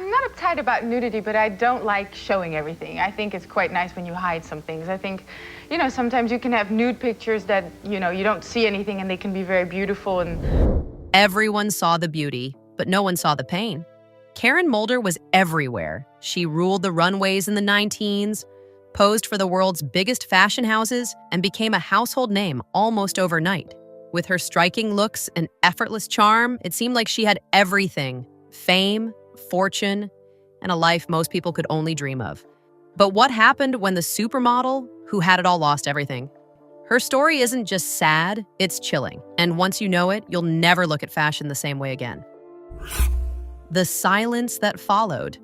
I'm not uptight about nudity, but I don't like showing everything. I think it's quite nice when you hide some things. I think, sometimes you can have nude pictures that, you don't see anything and they can be very beautiful and... Everyone saw the beauty, but no one saw the pain. Karen Mulder was everywhere. She ruled the runways in the 19s, posed for the world's biggest fashion houses, and became a household name almost overnight. With her striking looks and effortless charm, it seemed like she had everything: fame, fortune, and a life most people could only dream of. But what happened when the supermodel, who had it all, lost everything? Her story isn't just sad, it's chilling. And once you know it, you'll never look at fashion the same way again. The silence that followed.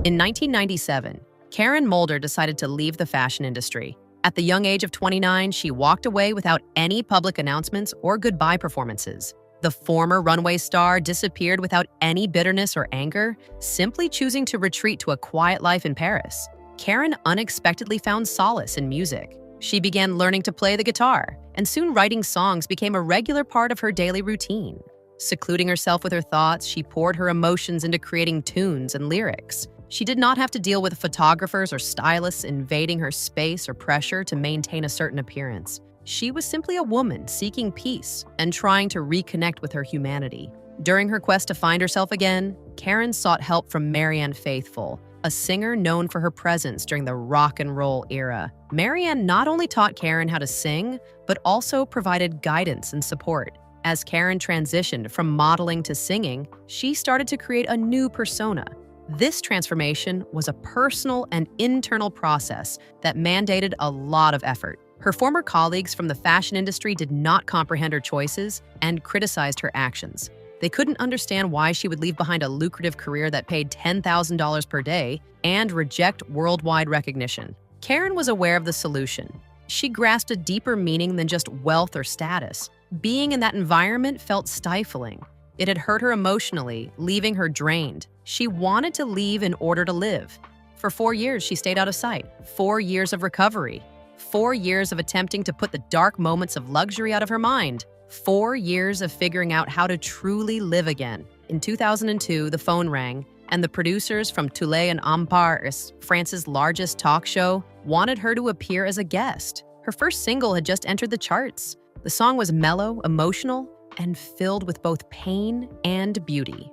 In 1997, Karen Mulder decided to leave the fashion industry. At the young age of 29, she walked away without any public announcements or goodbye performances. The former runway star disappeared without any bitterness or anger, simply choosing to retreat to a quiet life in Paris. Karen unexpectedly found solace in music. She began learning to play the guitar, and soon writing songs became a regular part of her daily routine. Secluding herself with her thoughts, she poured her emotions into creating tunes and lyrics. She did not have to deal with photographers or stylists invading her space or pressure to maintain a certain appearance. She was simply a woman seeking peace and trying to reconnect with her humanity. During her quest to find herself again, Karen sought help from Marianne Faithfull, a singer known for her presence during the rock and roll era. Marianne not only taught Karen how to sing, but also provided guidance and support. As Karen transitioned from modeling to singing, she started to create a new persona. This transformation was a personal and internal process that mandated a lot of effort. Her former colleagues from the fashion industry did not comprehend her choices and criticized her actions. They couldn't understand why she would leave behind a lucrative career that paid $10,000 per day and reject worldwide recognition. Karen was aware of the solution. She grasped a deeper meaning than just wealth or status. Being in that environment felt stifling. It had hurt her emotionally, leaving her drained. She wanted to leave in order to live. For 4 years, she stayed out of sight. 4 years of recovery. 4 years of attempting to put the dark moments of luxury out of her mind. 4 years of figuring out how to truly live again. In 2002, the phone rang, and the producers from Tulay and Ampars, France's largest talk show, wanted her to appear as a guest. Her first single had just entered the charts. The song was mellow, emotional, and filled with both pain and beauty.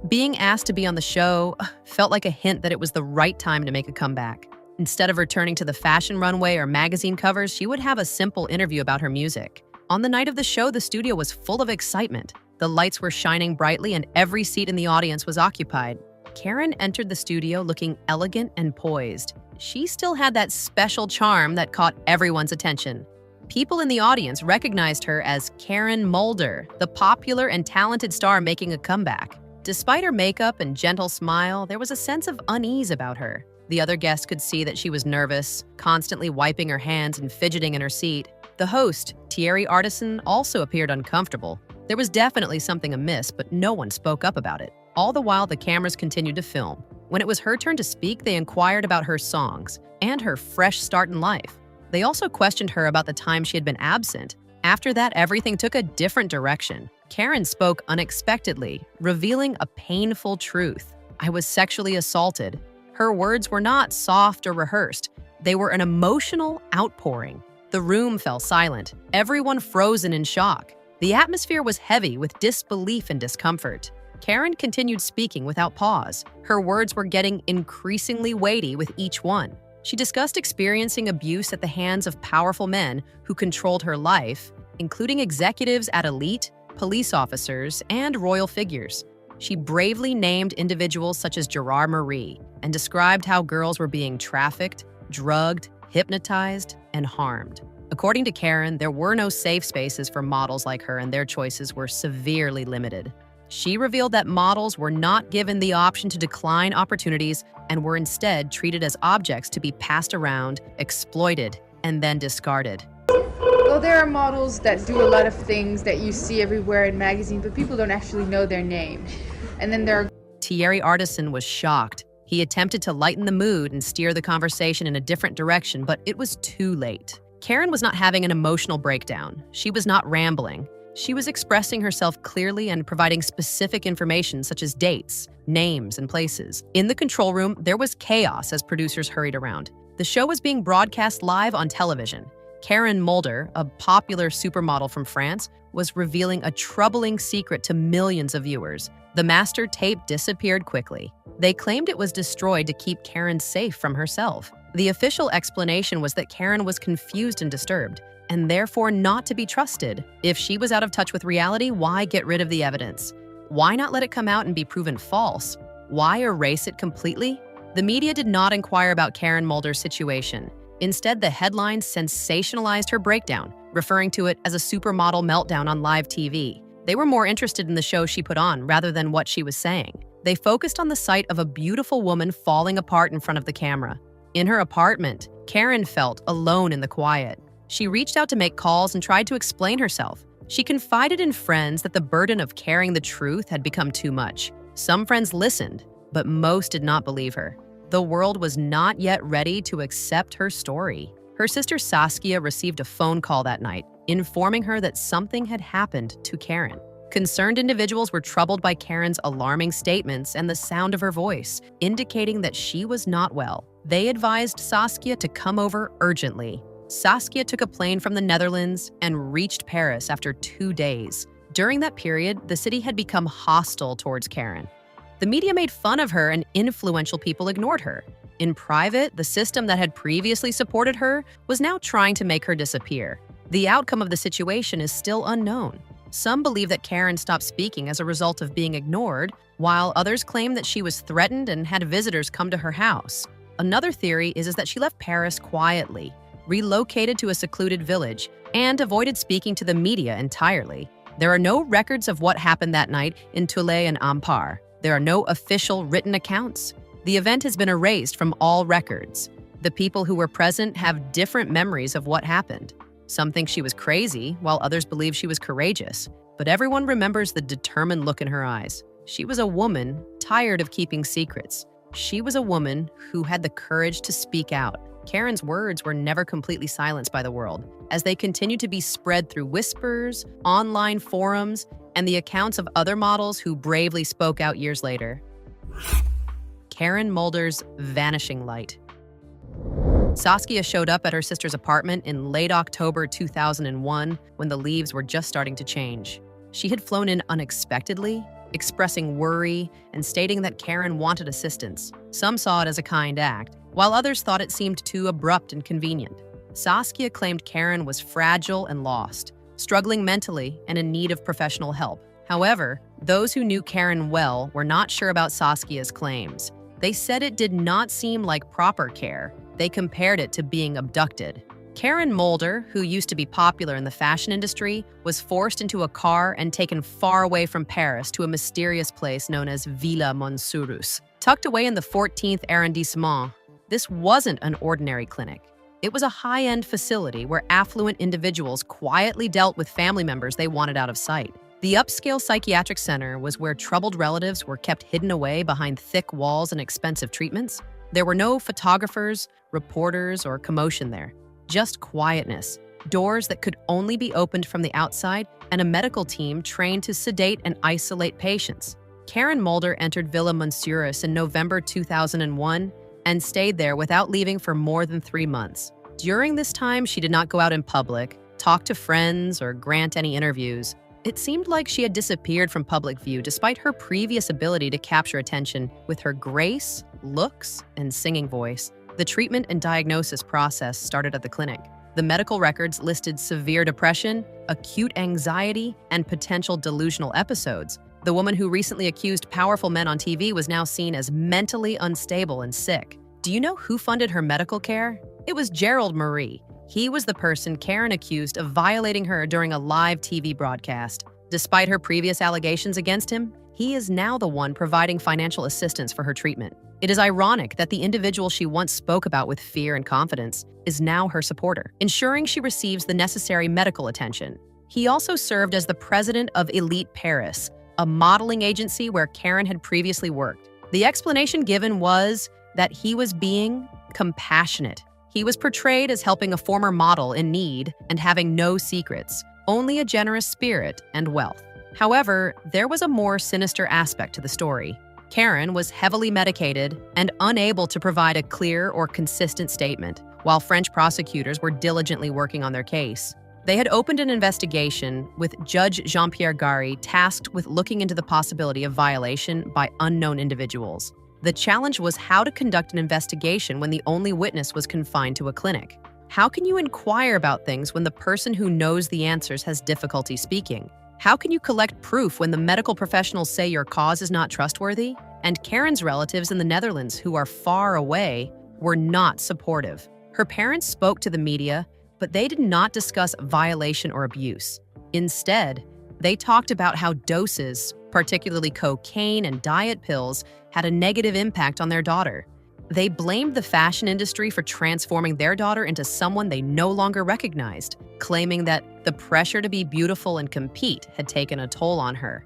Being asked to be on the show felt like a hint that it was the right time to make a comeback. Instead of returning to the fashion runway or magazine covers, she would have a simple interview about her music. On the night of the show, the studio was full of excitement. The lights were shining brightly and every seat in the audience was occupied. Karen entered the studio looking elegant and poised. She still had that special charm that caught everyone's attention. People in the audience recognized her as Karen Mulder, the popular and talented star making a comeback. Despite her makeup and gentle smile, there was a sense of unease about her. The other guests could see that she was nervous, constantly wiping her hands and fidgeting in her seat. The host, Thierry Artisan, also appeared uncomfortable. There was definitely something amiss, but no one spoke up about it. All the while, the cameras continued to film. When it was her turn to speak, they inquired about her songs and her fresh start in life. They also questioned her about the time she had been absent. After that, everything took a different direction. Karen spoke unexpectedly, revealing a painful truth. "I was sexually assaulted." Her words were not soft or rehearsed. They were an emotional outpouring. The room fell silent, everyone frozen in shock. The atmosphere was heavy with disbelief and discomfort. Karen continued speaking without pause. Her words were getting increasingly weighty with each one. She discussed experiencing abuse at the hands of powerful men who controlled her life, including executives at elite, police officers, and royal figures. She bravely named individuals such as Gerard Marie and described how girls were being trafficked, drugged, hypnotized, and harmed. According to Karen, there were no safe spaces for models like her and their choices were severely limited. She revealed that models were not given the option to decline opportunities and were instead treated as objects to be passed around, exploited, and then discarded. Well, there are models that do a lot of things that you see everywhere in magazines, but people don't actually know their name. And then there are... Thierry Artisan was shocked. He attempted to lighten the mood and steer the conversation in a different direction, but it was too late. Karen was not having an emotional breakdown. She was not rambling. She was expressing herself clearly and providing specific information such as dates, names, and places. In the control room, there was chaos as producers hurried around. The show was being broadcast live on television. Karen Mulder, a popular supermodel from France, was revealing a troubling secret to millions of viewers. The master tape disappeared quickly. They claimed it was destroyed to keep Karen safe from herself. The official explanation was that Karen was confused and disturbed, and therefore not to be trusted. If she was out of touch with reality, why get rid of the evidence? Why not let it come out and be proven false? Why erase it completely? The media did not inquire about Karen Mulder's situation. Instead, the headlines sensationalized her breakdown, referring to it as a supermodel meltdown on live TV. They were more interested in the show she put on rather than what she was saying. They focused on the sight of a beautiful woman falling apart in front of the camera. In her apartment, Karen felt alone in the quiet. She reached out to make calls and tried to explain herself. She confided in friends that the burden of carrying the truth had become too much. Some friends listened, but most did not believe her. The world was not yet ready to accept her story. Her sister Saskia received a phone call that night, informing her that something had happened to Karen. Concerned individuals were troubled by Karen's alarming statements and the sound of her voice, indicating that she was not well. They advised Saskia to come over urgently. Saskia took a plane from the Netherlands and reached Paris after 2 days. During that period, the city had become hostile towards Karen. The media made fun of her and influential people ignored her. In private, the system that had previously supported her was now trying to make her disappear. The outcome of the situation is still unknown. Some believe that Karen stopped speaking as a result of being ignored, while others claim that she was threatened and had visitors come to her house. Another theory is that she left Paris quietly, relocated to a secluded village, and avoided speaking to the media entirely. There are no records of what happened that night in Toulay and Ampar. There are no official written accounts. The event has been erased from all records. The people who were present have different memories of what happened. Some think she was crazy, while others believe she was courageous. But everyone remembers the determined look in her eyes. She was a woman tired of keeping secrets. She was a woman who had the courage to speak out. Karen's words were never completely silenced by the world, as they continued to be spread through whispers, online forums, and the accounts of other models who bravely spoke out years later. Karen Mulder's vanishing light. Saskia showed up at her sister's apartment in late October 2001 when the leaves were just starting to change. She had flown in unexpectedly, expressing worry and stating that Karen wanted assistance. Some saw it as a kind act, while others thought it seemed too abrupt and convenient. Saskia claimed Karen was fragile and lost, struggling mentally and in need of professional help. However, those who knew Karen well were not sure about Saskia's claims. They said it did not seem like proper care. They compared it to being abducted. Karen Mulder, who used to be popular in the fashion industry, was forced into a car and taken far away from Paris to a mysterious place known as Villa Monsurus. Tucked away in the 14th arrondissement, this wasn't an ordinary clinic. It was a high-end facility where affluent individuals quietly dealt with family members they wanted out of sight. The upscale psychiatric center was where troubled relatives were kept hidden away behind thick walls and expensive treatments. There were no photographers, reporters, or commotion there. Just quietness, doors that could only be opened from the outside, and a medical team trained to sedate and isolate patients. Karen Mulder entered Villa Monsurus in November 2001 and stayed there without leaving for more than 3 months. During this time, she did not go out in public, talk to friends, or grant any interviews. It seemed like she had disappeared from public view despite her previous ability to capture attention with her grace, looks, and singing voice. The treatment and diagnosis process started at the clinic. The medical records listed severe depression, acute anxiety, and potential delusional episodes. The woman who recently accused powerful men on TV was now seen as mentally unstable and sick. Do you know who funded her medical care? It was Gerald Marie. He was the person Karen accused of violating her during a live TV broadcast. Despite her previous allegations against him, he is now the one providing financial assistance for her treatment. It is ironic that the individual she once spoke about with fear and confidence is now her supporter, ensuring she receives the necessary medical attention. He also served as the president of Elite Paris, a modeling agency where Karen had previously worked. The explanation given was that he was being compassionate. He was portrayed as helping a former model in need and having no secrets, only a generous spirit and wealth. However, there was a more sinister aspect to the story. Karen was heavily medicated and unable to provide a clear or consistent statement, while French prosecutors were diligently working on their case. They had opened an investigation with Judge Jean-Pierre Gary tasked with looking into the possibility of violation by unknown individuals. The challenge was how to conduct an investigation when the only witness was confined to a clinic. How can you inquire about things when the person who knows the answers has difficulty speaking? How can you collect proof when the medical professionals say your cause is not trustworthy? And Karen's relatives in the Netherlands, who are far away, were not supportive. Her parents spoke to the media, but they did not discuss violation or abuse. Instead, they talked about how doses, particularly cocaine and diet pills, had a negative impact on their daughter. They blamed the fashion industry for transforming their daughter into someone they no longer recognized, claiming that the pressure to be beautiful and compete had taken a toll on her.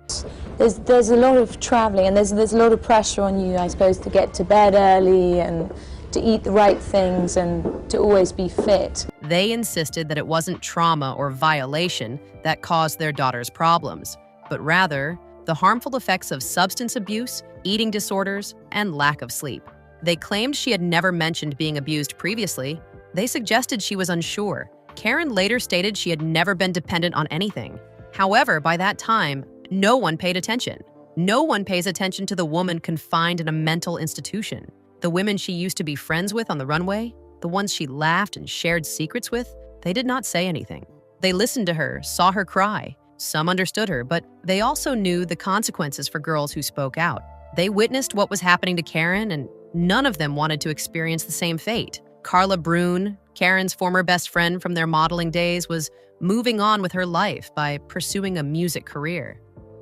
There's a lot of traveling, and there's a lot of pressure on you, I suppose, to get to bed early and to eat the right things and to always be fit. They insisted that it wasn't trauma or violation that caused their daughter's problems, but rather the harmful effects of substance abuse, eating disorders, and lack of sleep. They claimed she had never mentioned being abused previously. They suggested she was unsure. Karen later stated she had never been dependent on anything. However, by that time, no one paid attention. No one pays attention to the woman confined in a mental institution. The women she used to be friends with on the runway, the ones she laughed and shared secrets with, they did not say anything. They listened to her, saw her cry. Some understood her, but they also knew the consequences for girls who spoke out. They witnessed what was happening to Karen, and none of them wanted to experience the same fate. Carla Brune, Karen's former best friend from their modeling days, was moving on with her life by pursuing a music career.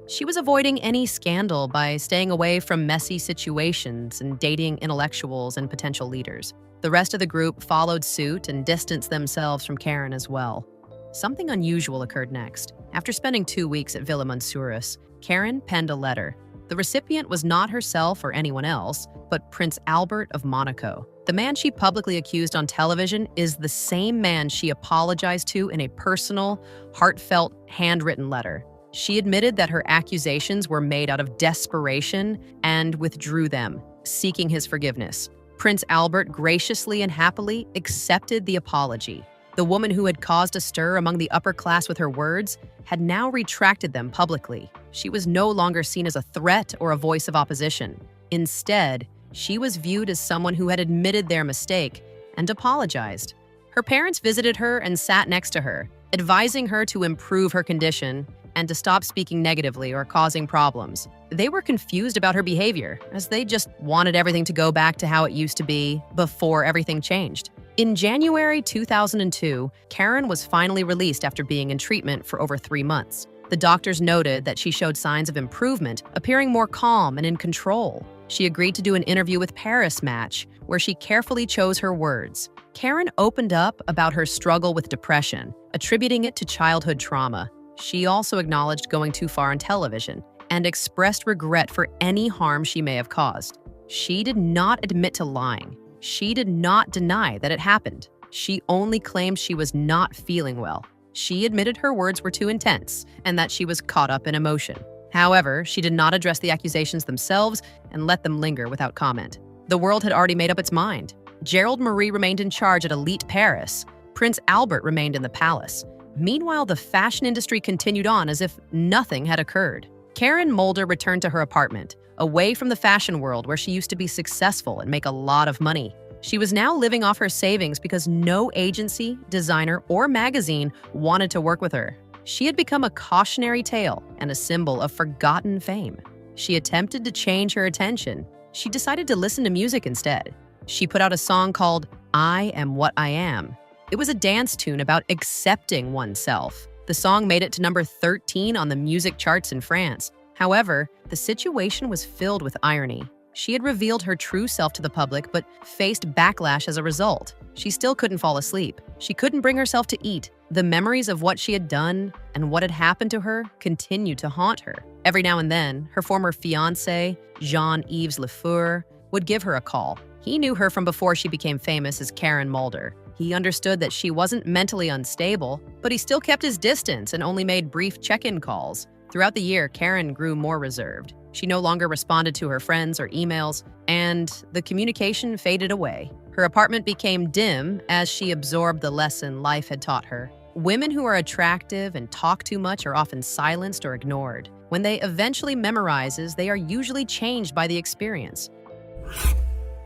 She was avoiding any scandal by staying away from messy situations and dating intellectuals and potential leaders. The rest of the group followed suit and distanced themselves from Karen as well. Something unusual occurred next. After spending 2 weeks at Villa Monsuris, Karen penned a letter. The recipient was not herself or anyone else, but Prince Albert of Monaco. The man she publicly accused on television is the same man she apologized to in a personal, heartfelt, handwritten letter. She admitted that her accusations were made out of desperation and withdrew them, seeking his forgiveness. Prince Albert graciously and happily accepted the apology. The woman who had caused a stir among the upper class with her words had now retracted them publicly. She was no longer seen as a threat or a voice of opposition. Instead, she was viewed as someone who had admitted their mistake and apologized. Her parents visited her and sat next to her, advising her to improve her condition and to stop speaking negatively or causing problems. They were confused about her behavior, as they just wanted everything to go back to how it used to be before everything changed. In January 2002, Karen was finally released after being in treatment for over 3 months. The doctors noted that she showed signs of improvement, appearing more calm and in control. She agreed to do an interview with Paris Match, where she carefully chose her words. Karen opened up about her struggle with depression, attributing it to childhood trauma. She also acknowledged going too far on television and expressed regret for any harm she may have caused. She did not admit to lying. She did not deny that it happened. She only claimed she was not feeling well. She admitted her words were too intense and that she was caught up in emotion. However, she did not address the accusations themselves and let them linger without comment. The world had already made up its mind. Gerald Marie remained in charge at Elite Paris. Prince Albert remained in the palace. Meanwhile, the fashion industry continued on as if nothing had occurred. Karen Mulder returned to her apartment, away from the fashion world where she used to be successful and make a lot of money. She was now living off her savings because no agency, designer, or magazine wanted to work with her. She had become a cautionary tale and a symbol of forgotten fame. She attempted to change her attention. She decided to listen to music instead. She put out a song called I Am What I Am. It was a dance tune about accepting oneself. The song made it to number 13 on the music charts in France. However, the situation was filled with irony. She had revealed her true self to the public, but faced backlash as a result. She still couldn't fall asleep. She couldn't bring herself to eat. The memories of what she had done and what had happened to her continued to haunt her. Every now and then, her former fiancé, Jean-Yves Le Fur, would give her a call. He knew her from before she became famous as Karen Mulder. He understood that she wasn't mentally unstable, but he still kept his distance and only made brief check-in calls. Throughout the year, Karen grew more reserved. She no longer responded to her friends or emails, and the communication faded away. Her apartment became dim as she absorbed the lesson life had taught her. Women who are attractive and talk too much are often silenced or ignored. When they eventually memorizes, they are usually changed by the experience.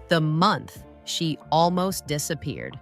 The month she almost disappeared.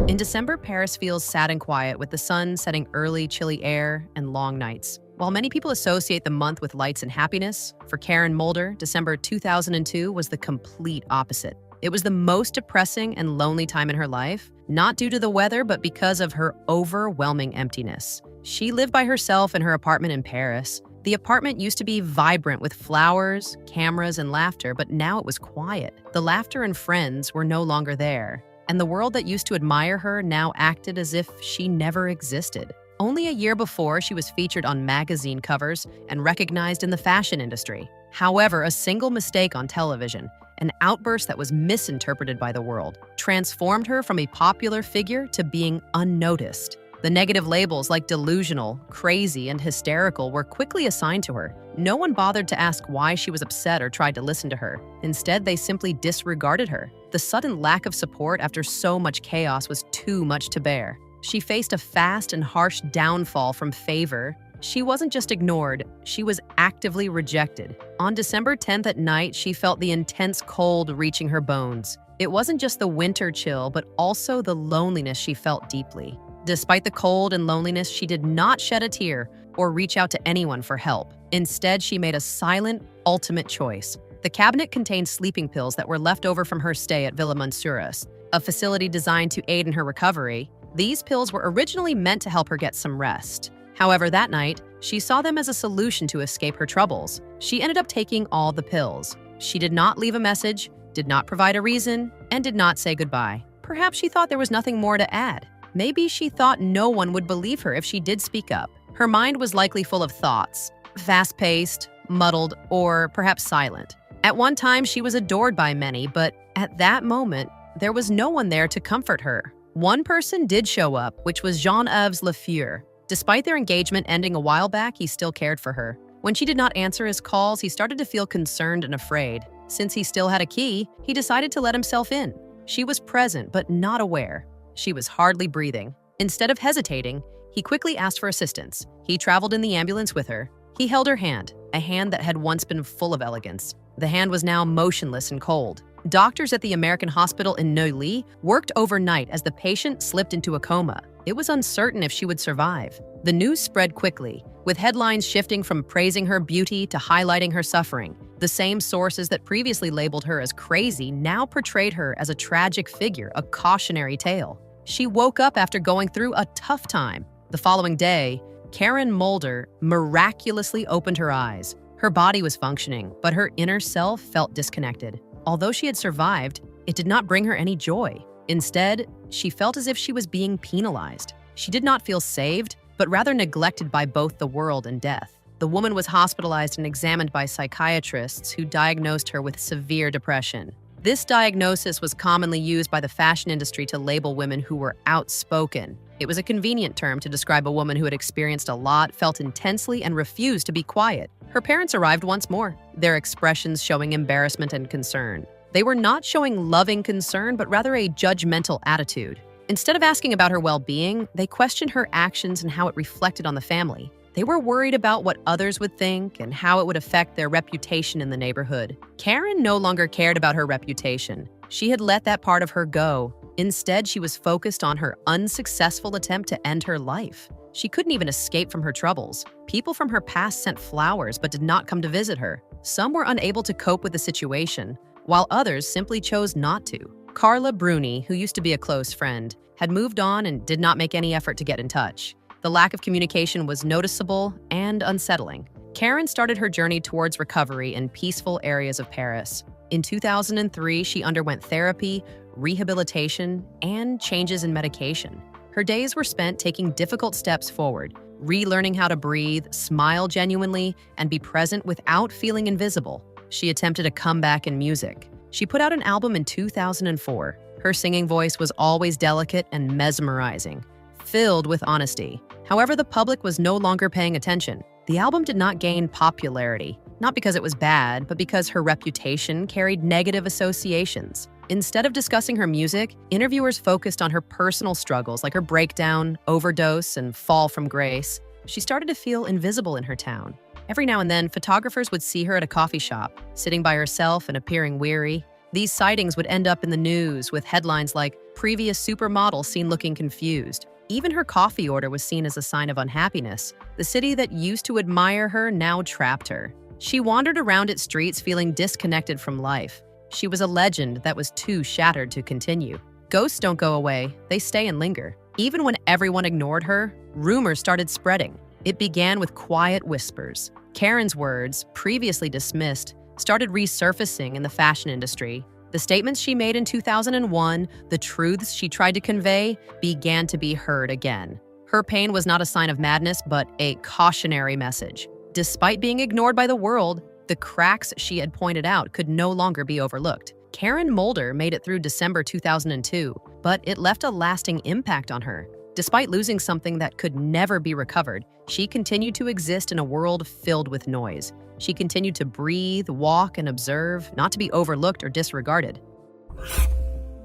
In December, Paris feels sad and quiet, with the sun setting early, chilly air, and long nights. While many people associate the month with lights and happiness, for Karen Mulder, December 2002 was the complete opposite. It was the most depressing and lonely time in her life, not due to the weather, but because of her overwhelming emptiness. She lived by herself in her apartment in Paris. The apartment used to be vibrant with flowers, cameras, and laughter, but now it was quiet. The laughter and friends were no longer there, and the world that used to admire her now acted as if she never existed. Only a year before, she was featured on magazine covers and recognized in the fashion industry. However, a single mistake on television, an outburst that was misinterpreted by the world, transformed her from a popular figure to being unnoticed. The negative labels like delusional, crazy, and hysterical were quickly assigned to her. No one bothered to ask why she was upset or tried to listen to her. Instead, they simply disregarded her. The sudden lack of support after so much chaos was too much to bear. She faced a fast and harsh downfall from favor. She wasn't just ignored, she was actively rejected. On December 10th at night, she felt the intense cold reaching her bones. It wasn't just the winter chill, but also the loneliness she felt deeply. Despite the cold and loneliness, she did not shed a tear or reach out to anyone for help. Instead, she made a silent, ultimate choice. The cabinet contained sleeping pills that were left over from her stay at Villa Monsuras, a facility designed to aid in her recovery. These pills were originally meant to help her get some rest. However, that night, she saw them as a solution to escape her troubles. She ended up taking all the pills. She did not leave a message, did not provide a reason, and did not say goodbye. Perhaps she thought there was nothing more to add. Maybe she thought no one would believe her if she did speak up. Her mind was likely full of thoughts, fast-paced, muddled, or perhaps silent. At one time, she was adored by many, but at that moment, there was no one there to comfort her. One person did show up, which was Jean-Yves Le Fur. Despite their engagement ending a while back, he still cared for her. When she did not answer his calls, he started to feel concerned and afraid. Since he still had a key, he decided to let himself in. She was present, but not aware. She was hardly breathing. Instead of hesitating, he quickly asked for assistance. He traveled in the ambulance with her. He held her hand, a hand that had once been full of elegance. The hand was now motionless and cold. Doctors at the American hospital in Neuilly worked overnight as the patient slipped into a coma. It was uncertain if she would survive. The news spread quickly, with headlines shifting from praising her beauty to highlighting her suffering. The same sources that previously labeled her as crazy now portrayed her as a tragic figure, a cautionary tale. She woke up after going through a tough time. The following day, Karen Mulder miraculously opened her eyes. Her body was functioning, but her inner self felt disconnected. Although she had survived, it did not bring her any joy. Instead, she felt as if she was being penalized. She did not feel saved, but rather neglected by both the world and death. The woman was hospitalized and examined by psychiatrists who diagnosed her with severe depression. This diagnosis was commonly used by the fashion industry to label women who were outspoken. It was a convenient term to describe a woman who had experienced a lot, felt intensely, and refused to be quiet. Her parents arrived once more, their expressions showing embarrassment and concern. They were not showing loving concern, but rather a judgmental attitude. Instead of asking about her well-being, they questioned her actions and how it reflected on the family. They were worried about what others would think and how it would affect their reputation in the neighborhood. Karen no longer cared about her reputation. She had let that part of her go. Instead, she was focused on her unsuccessful attempt to end her life. She couldn't even escape from her troubles. People from her past sent flowers but did not come to visit her. Some were unable to cope with the situation, while others simply chose not to. Carla Bruni, who used to be a close friend, had moved on and did not make any effort to get in touch. The lack of communication was noticeable and unsettling. Karen started her journey towards recovery in peaceful areas of Paris. In 2003, she underwent therapy, rehabilitation, and changes in medication. Her days were spent taking difficult steps forward, relearning how to breathe, smile genuinely, and be present without feeling invisible. She attempted a comeback in music. She put out an album in 2004. Her singing voice was always delicate and mesmerizing, filled with honesty. However, the public was no longer paying attention. The album did not gain popularity. Not because it was bad, but because her reputation carried negative associations. Instead of discussing her music, interviewers focused on her personal struggles like her breakdown, overdose, and fall from grace. She started to feel invisible in her town. Every now and then, photographers would see her at a coffee shop, sitting by herself and appearing weary. These sightings would end up in the news with headlines like, "Previous supermodel seen looking confused." Even her coffee order was seen as a sign of unhappiness. The city that used to admire her now trapped her. She wandered around its streets feeling disconnected from life. She was a legend that was too shattered to continue. Ghosts don't go away, they stay and linger. Even when everyone ignored her, rumors started spreading. It began with quiet whispers. Karen's words, previously dismissed, started resurfacing in the fashion industry. The statements she made in 2001, the truths she tried to convey, began to be heard again. Her pain was not a sign of madness, but a cautionary message. Despite being ignored by the world, the cracks she had pointed out could no longer be overlooked. Karen Mulder made it through December 2002, but it left a lasting impact on her. Despite losing something that could never be recovered, she continued to exist in a world filled with noise. She continued to breathe, walk, and observe, not to be overlooked or disregarded.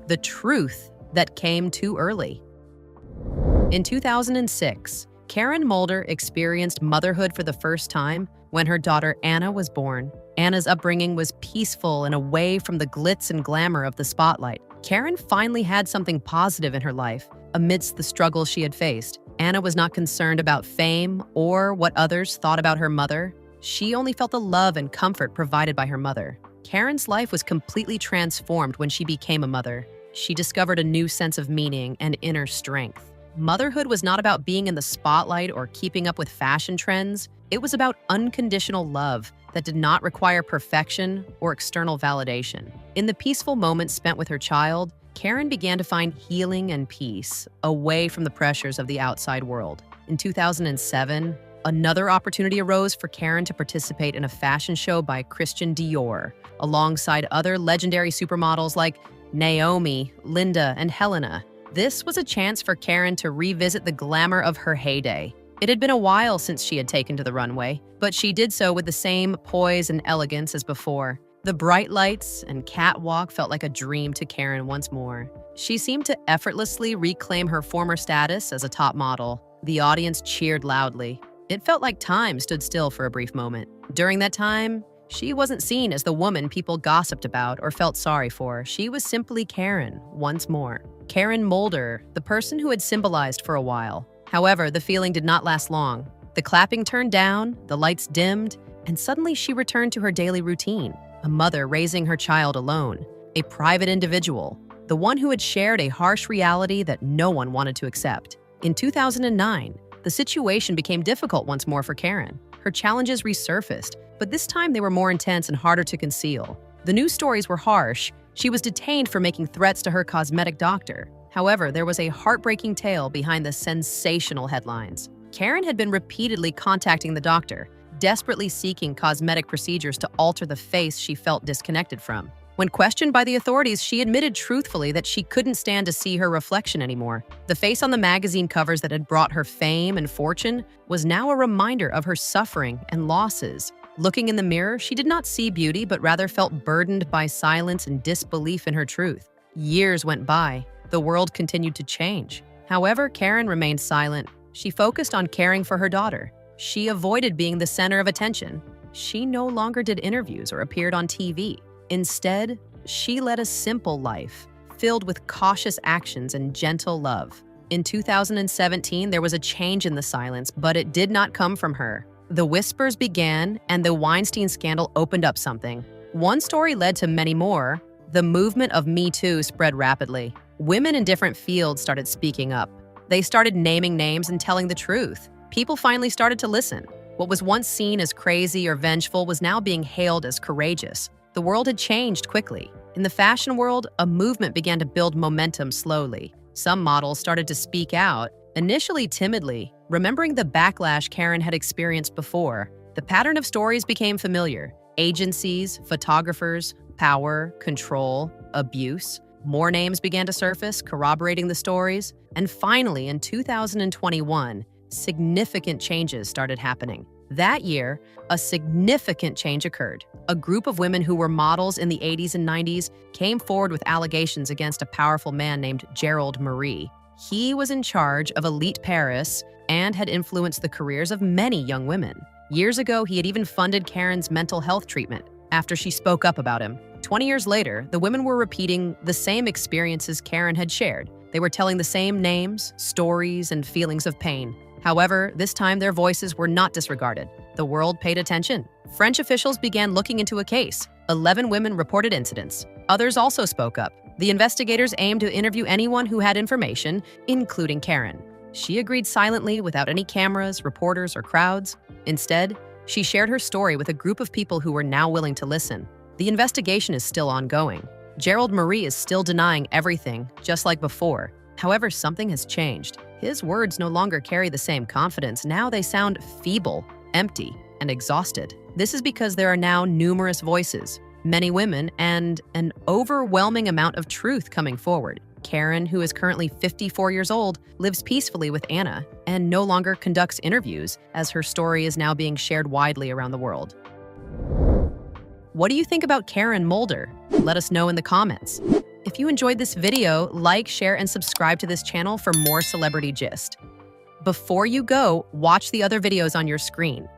The truth that came too early. In 2006, Karen Mulder experienced motherhood for the first time when her daughter Anna was born. Anna's upbringing was peaceful and away from the glitz and glamour of the spotlight. Karen finally had something positive in her life amidst the struggles she had faced. Anna was not concerned about fame or what others thought about her mother. She only felt the love and comfort provided by her mother. Karen's life was completely transformed when she became a mother. She discovered a new sense of meaning and inner strength. Motherhood was not about being in the spotlight or keeping up with fashion trends. It was about unconditional love that did not require perfection or external validation. In the peaceful moments spent with her child, Karen began to find healing and peace away from the pressures of the outside world. In 2007, another opportunity arose for Karen to participate in a fashion show by Christian Dior, alongside other legendary supermodels like Naomi, Linda, and Helena. This was a chance for Karen to revisit the glamour of her heyday. It had been a while since she had taken to the runway, but she did so with the same poise and elegance as before. The bright lights and catwalk felt like a dream to Karen once more. She seemed to effortlessly reclaim her former status as a top model. The audience cheered loudly. It felt like time stood still for a brief moment. During that time, she wasn't seen as the woman people gossiped about or felt sorry for. She was simply Karen, once more. Karen Mulder, the person who had symbolized for a while. However, the feeling did not last long. The clapping turned down, the lights dimmed, and suddenly she returned to her daily routine. A mother raising her child alone, a private individual, the one who had shared a harsh reality that no one wanted to accept. In 2009, the situation became difficult once more for Karen. Her challenges resurfaced, but this time they were more intense and harder to conceal. The news stories were harsh. She was detained for making threats to her cosmetic doctor. However, there was a heartbreaking tale behind the sensational headlines. Karen had been repeatedly contacting the doctor, desperately seeking cosmetic procedures to alter the face she felt disconnected from. When questioned by the authorities, she admitted truthfully that she couldn't stand to see her reflection anymore. The face on the magazine covers that had brought her fame and fortune was now a reminder of her suffering and losses. Looking in the mirror, she did not see beauty, but rather felt burdened by silence and disbelief in her truth. Years went by. The world continued to change. However, Karen remained silent. She focused on caring for her daughter. She avoided being the center of attention. She no longer did interviews or appeared on TV. Instead, she led a simple life, filled with cautious actions and gentle love. In 2017, there was a change in the silence, but it did not come from her. The whispers began, and the Weinstein scandal opened up something. One story led to many more. The movement of Me Too spread rapidly. Women in different fields started speaking up. They started naming names and telling the truth. People finally started to listen. What was once seen as crazy or vengeful was now being hailed as courageous. The world had changed quickly. In the fashion world, a movement began to build momentum slowly. Some models started to speak out, initially timidly, remembering the backlash Karen had experienced before. The pattern of stories became familiar. Agencies, photographers, power, control, abuse. More names began to surface, corroborating the stories. And finally, in 2021, significant changes started happening. That year, a significant change occurred. A group of women who were models in the 80s and 90s came forward with allegations against a powerful man named Gerald Marie. He was in charge of elite Paris and had influenced the careers of many young women. Years ago, he had even funded Karen's mental health treatment after she spoke up about him. 20 years later, the women were repeating the same experiences Karen had shared. They were telling the same names, stories, and feelings of pain. However, this time their voices were not disregarded. The world paid attention. French officials began looking into a case. 11 women reported incidents. Others also spoke up. The investigators aimed to interview anyone who had information, including Karen. She agreed silently without any cameras, reporters, or crowds. Instead, she shared her story with a group of people who were now willing to listen. The investigation is still ongoing. Gerald Marie is still denying everything, just like before. However, something has changed. His words no longer carry the same confidence. Now they sound feeble, empty, and exhausted. This is because there are now numerous voices, many women, and an overwhelming amount of truth coming forward. Karen, who is currently 54 years old, lives peacefully with Anna and no longer conducts interviews, as her story is now being shared widely around the world. What do you think about Karen Mulder? Let us know in the comments. If you enjoyed this video, like, share, and subscribe to this channel for more celebrity gist. Before you go, watch the other videos on your screen.